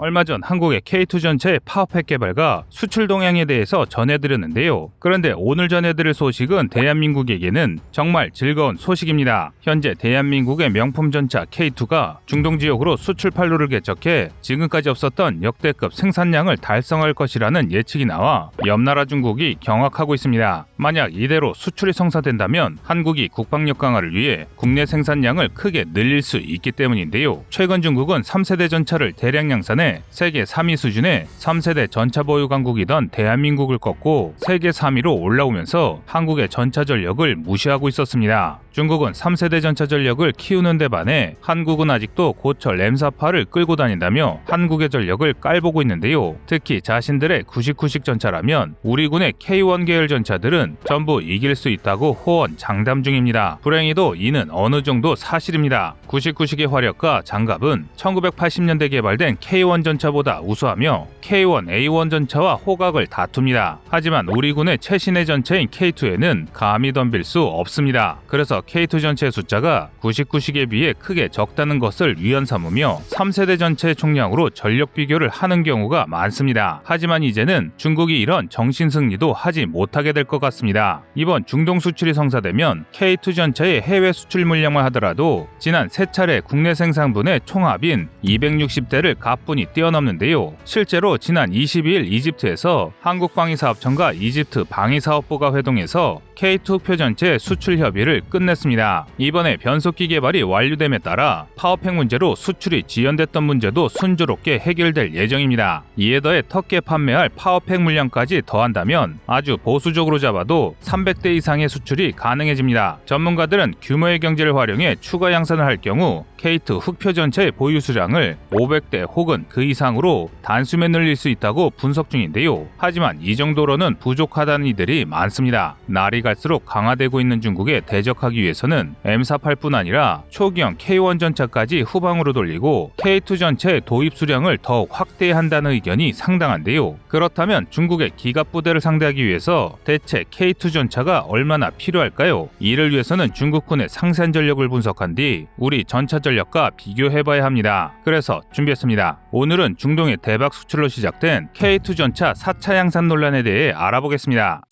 얼마 전 한국의 K2 전차의 파워팩 개발과 수출 동향에 대해서 전해드렸는데요. 그런데 오늘 전해드릴 소식은 대한민국에게는 정말 즐거운 소식입니다. 현재 대한민국의 명품 전차 K2가 중동 지역으로 수출 판로를 개척해 지금까지 없었던 역대급 생산량을 달성할 것이라는 예측이 나와 옆나라 중국이 경악하고 있습니다. 만약 이대로 수출이 성사된다면 한국이 국방력 강화를 위해 국내 생산량을 크게 늘릴 수 있기 때문인데요. 최근 중국은 3세대 전차를 대량 양산해 세계 3위 수준의 3세대 전차 보유 강국이던 대한민국을 꺾고 세계 3위로 올라오면서 한국의 전차 전력을 무시하고 있었습니다. 중국은 3세대 전차 전력을 키우는 데 반해 한국은 아직도 고철 M48을 끌고 다닌다며 한국의 전력을 깔보고 있는데요. 특히 자신들의 99식 전차라면 우리 군의 K1 계열 전차들은 전부 이길 수 있다고 호언 장담 중입니다. 불행히도 이는 어느 정도 사실입니다. 99식의 화력과 장갑은 1980년대 개발된 K1 전차보다 우수하며 K1A1 전차와 호각을 다툽니다. 하지만 우리 군의 최신의 전차인 K2에는 감히 덤빌 수 없습니다. 그래서 K2 전차의 숫자가 99식에 비해 크게 적다는 것을 위헌 삼으며 3세대 전차의 총량으로 전력 비교를 하는 경우가 많습니다. 하지만 이제는 중국이 이런 정신승리도 하지 못하게 될 것 같습니다. 이번 중동 수출이 성사되면 K2 전차의 해외 수출 물량만 하더라도 지난 3차례 국내 생산분의 총합인 260대를 가뿐히 뛰어넘는데요. 실제로 지난 22일 이집트에서 한국방위사업청과 이집트 방위사업부가 회동해서 K2 표전체 수출 협의를 끝냈습니다. 이번에 변속기 개발이 완료됨에 따라 파워팩 문제로 수출이 지연됐던 문제도 순조롭게 해결될 예정입니다. 이에 더해 터키에 판매할 파워팩 물량까지 더한다면 아주 보수적으로 잡아도 300대 이상의 수출이 가능해집니다. 전문가들은 규모의 경제를 활용해 추가 양산을 할 경우 K2 흑표전체의 보유 수량을 500대 혹은 그 이상으로 단숨에 늘릴 수 있다고 분석 중인데요. 하지만 이 정도로는 부족하다는 이들이 많습니다. 날이 갈수록 강화되고 있는 중국에 대적하기 위해서는 M48뿐 아니라 초기형 K1 전차까지 후방으로 돌리고 K2 전차의 도입 수량을 더욱 확대해야 한다는 의견이 상당한데요. 그렇다면 중국의 기갑부대를 상대하기 위해서 대체 K2 전차가 얼마나 필요할까요? 이를 위해서는 중국군의 상세한 전력을 분석한 뒤 우리 전차 전력과 비교해봐야 합니다. 그래서 준비했습니다. 오늘은 중동의 대박 수출로 시작된 K2 전차 4차 양산 논란에 대해 알아보겠습니다.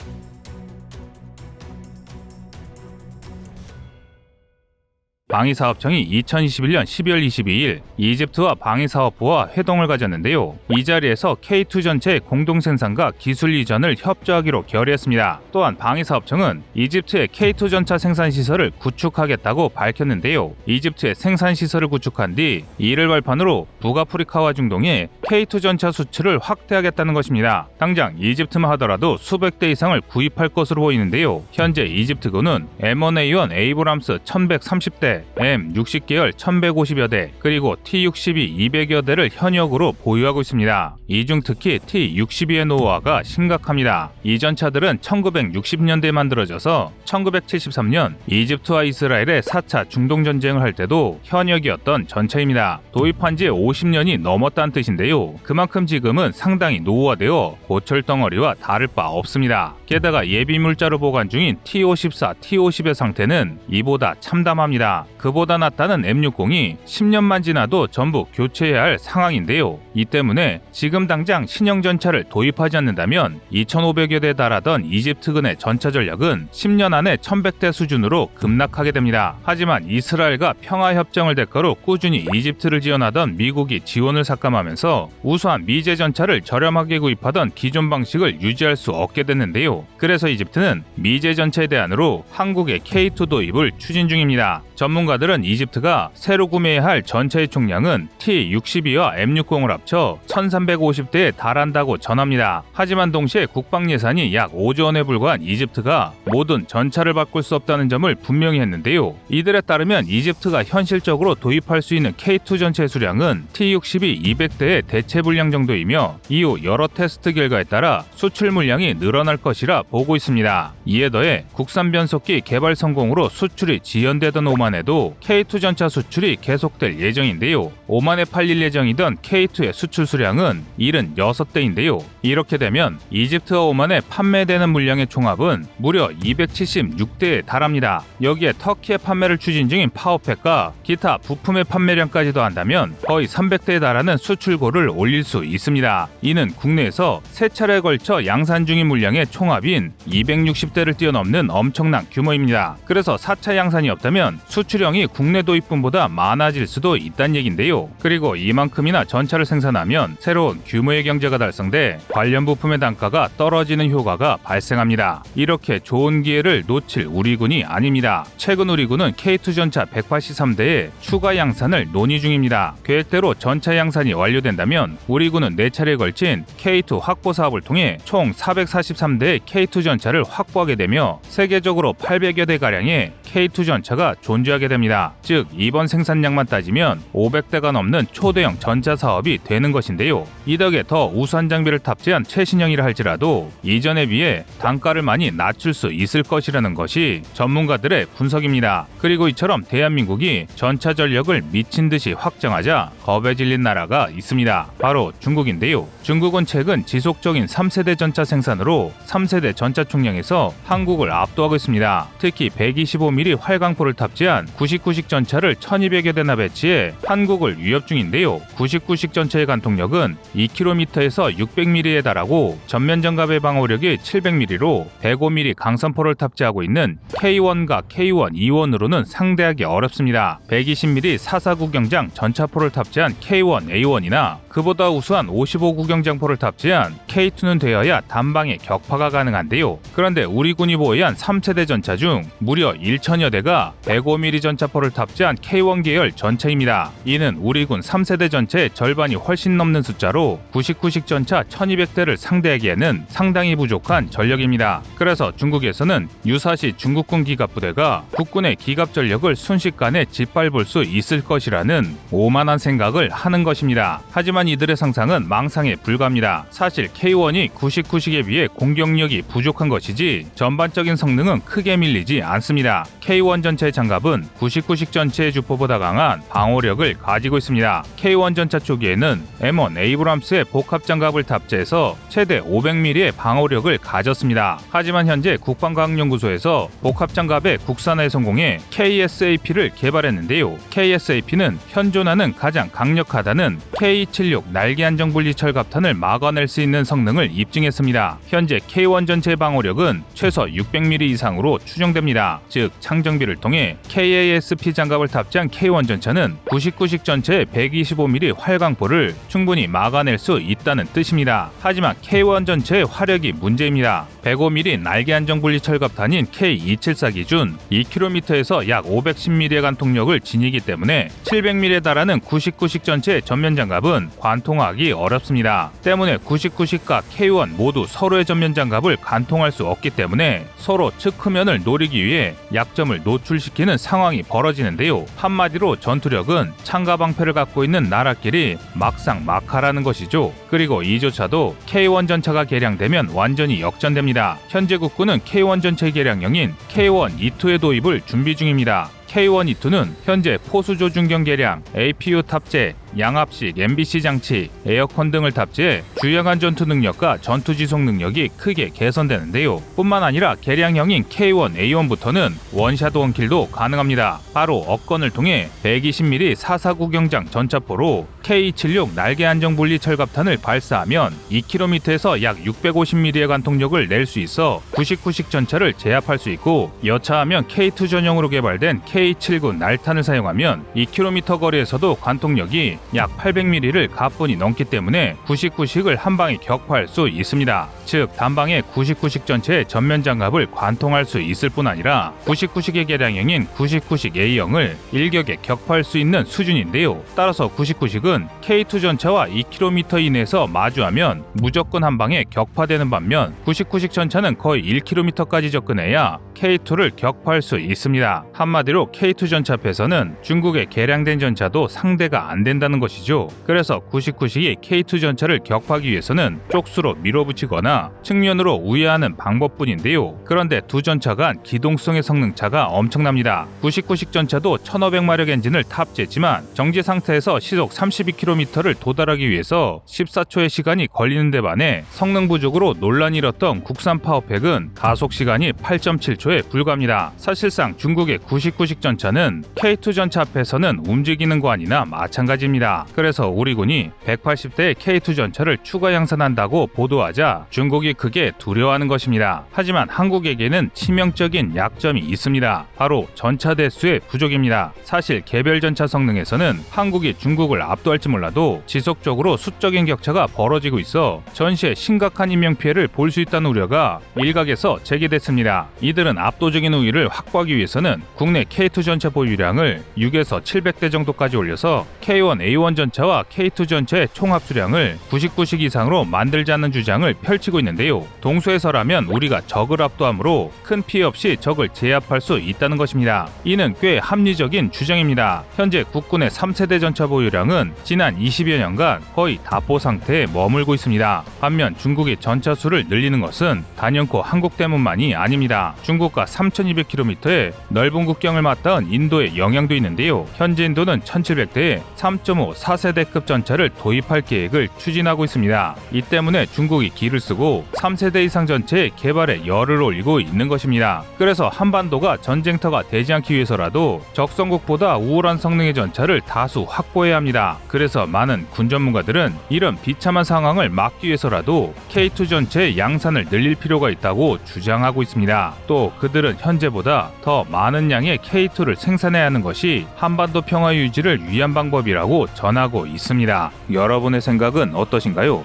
방위사업청이 2021년 12월 22일 이집트와 방위사업부와 회동을 가졌는데요. 이 자리에서 K2 전체 공동 생산과 기술 이전을 협조하기로 결의했습니다. 또한 방위사업청은 이집트의 K2 전차 생산 시설을 구축하겠다고 밝혔는데요. 이집트의 생산 시설을 구축한 뒤 이를 발판으로 북아프리카와 중동에 K2 전차 수출을 확대하겠다는 것입니다. 당장 이집트만 하더라도 수백 대 이상을 구입할 것으로 보이는데요. 현재 이집트군은 M1A1 에이브람스 1130대, M60계열 1150여 대, 그리고 T62 200여 대를 현역으로 보유하고 있습니다. 이 중 특히 T62의 노후화가 심각합니다. 이 전차들은 1960년대에 만들어져서 1973년 이집트와 이스라엘의 4차 중동전쟁을 할 때도 현역이었던 전차입니다. 도입한 지 50년이 넘었다는 뜻인데요. 그만큼 지금은 상당히 노후화되어 고철덩어리와 다를 바 없습니다. 게다가 예비물자로 보관 중인 T54, T50의 상태는 이보다 참담합니다. 그보다 낫다는 M60이 10년만 지나도 전부 교체해야 할 상황인데요. 이 때문에 지금 당장 신형 전차를 도입하지 않는다면 2,500여 대에 달하던 이집트군의 전차 전력은 10년 안에 1,100대 수준으로 급락하게 됩니다. 하지만 이스라엘과 평화협정을 대가로 꾸준히 이집트를 지원하던 미국이 지원을 삭감하면서 우수한 미제 전차를 저렴하게 구입하던 기존 방식을 유지할 수 없게 됐는데요. 그래서 이집트는 미제 전차의 대안으로 한국의 K2 도입을 추진 중입니다. 전문가들은 이집트가 새로 구매해야 할 전차의 총량은 T62와 M60을 합쳐 1350대에 달한다고 전합니다. 하지만 동시에 국방 예산이 약 5조 원에 불과한 이집트가 모든 전차를 바꿀 수 없다는 점을 분명히 했는데요. 이들에 따르면 이집트가 현실적으로 도입할 수 있는 K2 전차의 수량은 T62 200대의 대체 분량 정도이며 이후 여러 테스트 결과에 따라 수출 물량이 늘어날 것이라 보고 있습니다. 이에 더해 국산 변속기 개발 성공으로 수출이 지연되던 오만에도 앞으로도 K2 전차 수출이 계속될 예정인데요. 오만에 팔릴 예정이던 K2의 수출 수량은 76대인데요. 이렇게 되면 이집트와 오만에 판매되는 물량의 총합은 무려 276대에 달합니다. 여기에 터키의 판매를 추진 중인 파워팩과 기타 부품의 판매량까지도 한다면 거의 300대에 달하는 수출고를 올릴 수 있습니다. 이는 국내에서 세 차례에 걸쳐 양산 중인 물량의 총합인 260대를 뛰어넘는 엄청난 규모입니다. 그래서 4차 양산이 없다면 수출량이 국내 도입분보다 많아질 수도 있다는 얘긴데요. 그리고 이만큼이나 전차를 생산하면 새로운 규모의 경제가 달성돼 관련 부품의 단가가 떨어지는 효과가 발생합니다. 이렇게 좋은 기회를 놓칠 우리군이 아닙니다. 최근 우리군은 K2 전차 183대의 추가 양산을 논의 중입니다. 계획대로 전차 양산이 완료된다면 우리군은 4차례에 걸친 K2 확보 사업을 통해 총 443대의 K2 전차를 확보하게 되며 세계적으로 800여 대가량의 K2 전차가 존재하게 됩니다. 즉 이번 생산량만 따지면 500대가 넘는 초대형 전차 사업이 되는 것인데요. 이 덕에 더 우수한 장비를 탑재한 최신형이라 할지라도 이전에 비해 단가를 많이 낮출 수 있을 것이라는 것이 전문가들의 분석입니다. 그리고 이처럼 대한민국이 전차 전력을 미친 듯이 확장하자 겁에 질린 나라가 있습니다. 바로 중국인데요. 중국은 최근 지속적인 3세대 전차 생산으로 3세대 전차 총량에서 한국을 압도하고 있습니다. 특히 125mm 활강포를 탑재한 99식 전차를 1200여 대나 배치해 한국을 위협 중인데요. 99식 전차의 간통력은 2km에서 600mm에 달하고 전면 장갑의 방어력이 700mm로 105mm 강선포를 탑재하고 있는 K1과 K1 E1으로는 상대하기 어렵습니다. 120mm 449 경장 전차포를 탑재한 K1 A1이나 그보다 우수한 55 구경장포를 탑재한 K2는 되어야 단방에 격파가 가능한데요. 그런데 우리군이 보유한 3세대 전차 중 무려 1천여 대가 105mm 전차포를 탑재한 K1 계열 전차입니다. 이는 우리군 3세대 전차의 절반이 훨씬 넘는 숫자로 99식 전차 1200대를 상대하기에는 상당히 부족한 전력입니다. 그래서 중국에서는 유사시 중국군 기갑부대가 국군의 기갑 전력을 순식간에 짓밟을 수 있을 것이라는 오만한 생각을 하는 것입니다. 하지만 이들의 상상은 망상에 불과합니다. 사실 K1이 99식에 비해 공격력이 부족한 것이지 전반적인 성능은 크게 밀리지 않습니다. K1 전차의 장갑은 99식 전차의 주포보다 강한 방어력을 가지고 있습니다. K1 전차 초기에는 M1 에이브람스의 복합 장갑을 탑재해서 최대 500mm의 방어력을 가졌습니다. 하지만 현재 국방과학연구소에서 복합 장갑의 국산화에 성공해 KSAP를 개발했는데요. KSAP는 현존하는 가장 강력하다는 K76 날개 안정 분리 철갑탄을 막아낼 수 있는 성능을 입증했습니다. 현재 K1 전체의 방어력은 최소 600mm 이상으로 추정됩니다. 즉 창정비를 통해 KASP 장갑을 탑재한 K1 전차는 99식 전체의 125mm 활강포를 충분히 막아낼 수 있다는 뜻입니다. 하지만 K1 전체의 화력이 문제입니다. 105mm 날개 안정 분리 철갑탄인 K274 기준 2km에서 약 510mm의 관통력을 지니기 때문에 700mm에 달하는 99식 전체의 전면 장갑은 관통하기 어렵습니다. 때문에 99식과 K1 모두 서로의 전면 장갑을 관통할 수 없기 때문에 서로 측후면을 노리기 위해 약점을 노출시키는 상황이 벌어지는데요. 한마디로 전투력은 창가 방패를 갖고 있는 나라끼리 막상 막하라는 것이죠. 그리고 이조차도 K1 전차가 개량되면 완전히 역전됩니다. 현재 국군은 K1 전차의 개량형인 K1 E2의 도입을 준비 중입니다. K1 E2는 현재 포수 조준경 개량, APU 탑재, 양압식 MBC 장치, 에어컨 등을 탑재해 주요한 전투 능력과 전투 지속 능력이 크게 개선되는데요. 뿐만 아니라 개량형인 K1 A1부터는 원샷 원킬도 가능합니다. 바로 억건을 통해 120mm 449 경장 전차포로 K76 날개 안정 분리 철갑탄을 발사하면 2km에서 약 650mm의 관통력을 낼 수 있어 99식 전차를 제압할 수 있고, 여차하면 K2 전용으로 개발된 K79 날탄을 사용하면 2km 거리에서도 관통력이 약 800mm를 가뿐히 넘기 때문에 99식을 한 방에 격파할 수 있습니다. 즉 단방에 99식 전체의 전면 장갑을 관통할 수 있을 뿐 아니라 99식의 개량형인 99식 A형을 일격에 격파할 수 있는 수준인데요. 따라서 99식은 K2 전차와 2km 이내에서 마주하면 무조건 한 방에 격파되는 반면 99식 전차는 거의 1km까지 접근해야 K2를 격파할 수 있습니다. 한마디로 K2 전차 앞에서는 중국의 개량된 전차도 상대가 안 된다는 것이죠. 그래서 99식이 K2 전차를 격파하기 위해서는 쪽수로 밀어붙이거나 측면으로 우회하는 방법뿐인데요. 그런데 두 전차 간 기동성의 성능차가 엄청납니다. 99식 전차도 1500마력 엔진을 탑재했지만 정지 상태에서 시속 32km를 도달하기 위해서 14초의 시간이 걸리는 데 반해 성능 부족으로 논란이 일었던 국산 파워팩은 가속 시간이 8.7초에 불과합니다. 사실상 중국의 99식 전차는 K2 전차 앞에서는 움직이는 거 아니나 마찬가지입니다. 그래서 우리 군이 180대의 K2 전차를 추가 양산한다고 보도하자 중국이 크게 두려워하는 것입니다. 하지만 한국에게는 치명적인 약점이 있습니다. 바로 전차 대수의 부족입니다. 사실 개별 전차 성능에서는 한국이 중국을 압도할지 몰라도 지속적으로 수적인 격차가 벌어지고 있어 전시에 심각한 인명피해를 볼 수 있다는 우려가 일각에서 제기됐습니다. 이들은 압도적인 우위를 확보하기 위해서는 국내 K2 전차 보유량을 6에서 700대 정도까지 올려서 K1A1 전차와 K2 전차의 총 합수량을 99식 이상으로 만들자는 주장을 펼치고 있는데요. 동소에서라면 우리가 적을 압도함으로 큰 피해 없이 적을 제압할 수 있다는 것입니다. 이는 꽤 합리적인 주장입니다. 현재 국군의 3세대 전차 보유량은 지난 20여 년간 거의 다포 상태에 머물고 있습니다. 반면 중국의 전차 수를 늘리는 것은 단연코 한국 때문만이 아닙니다. 중국과 3200km의 넓은 국경을 맞닿은 인도의 영향도 있는데요. 현재 인도는 1700대에 3.5 4세대급 전차를 도입할 계획을 추진하고 있습니다. 이 때문에 중국이 기를 쓰고 3세대 이상 전체의 개발에 열을 올리고 있는 것입니다. 그래서 한반도가 전쟁터가 되지 않기 위해서라도 적성국보다 우월한 성능의 전차를 다수 확보해야 합니다. 그래서 많은 군 전문가들은 이런 비참한 상황을 막기 위해서라도 K2 전체의 양산을 늘릴 필요가 있다고 주장하고 있습니다. 또 그들은 현재보다 더 많은 양의 K2를 생산해야 하는 것이 한반도 평화 유지를 위한 방법이라고 전하고 있습니다. 여러분의 생각은 어떠신가요?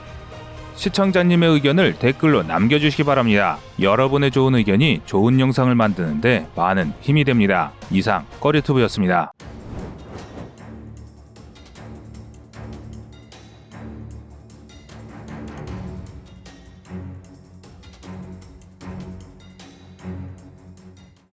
시청자님의 의견을 댓글로 남겨주시기 바랍니다. 여러분의 좋은 의견이 좋은 영상을 만드는데 많은 힘이 됩니다. 이상 꺼리튜브였습니다.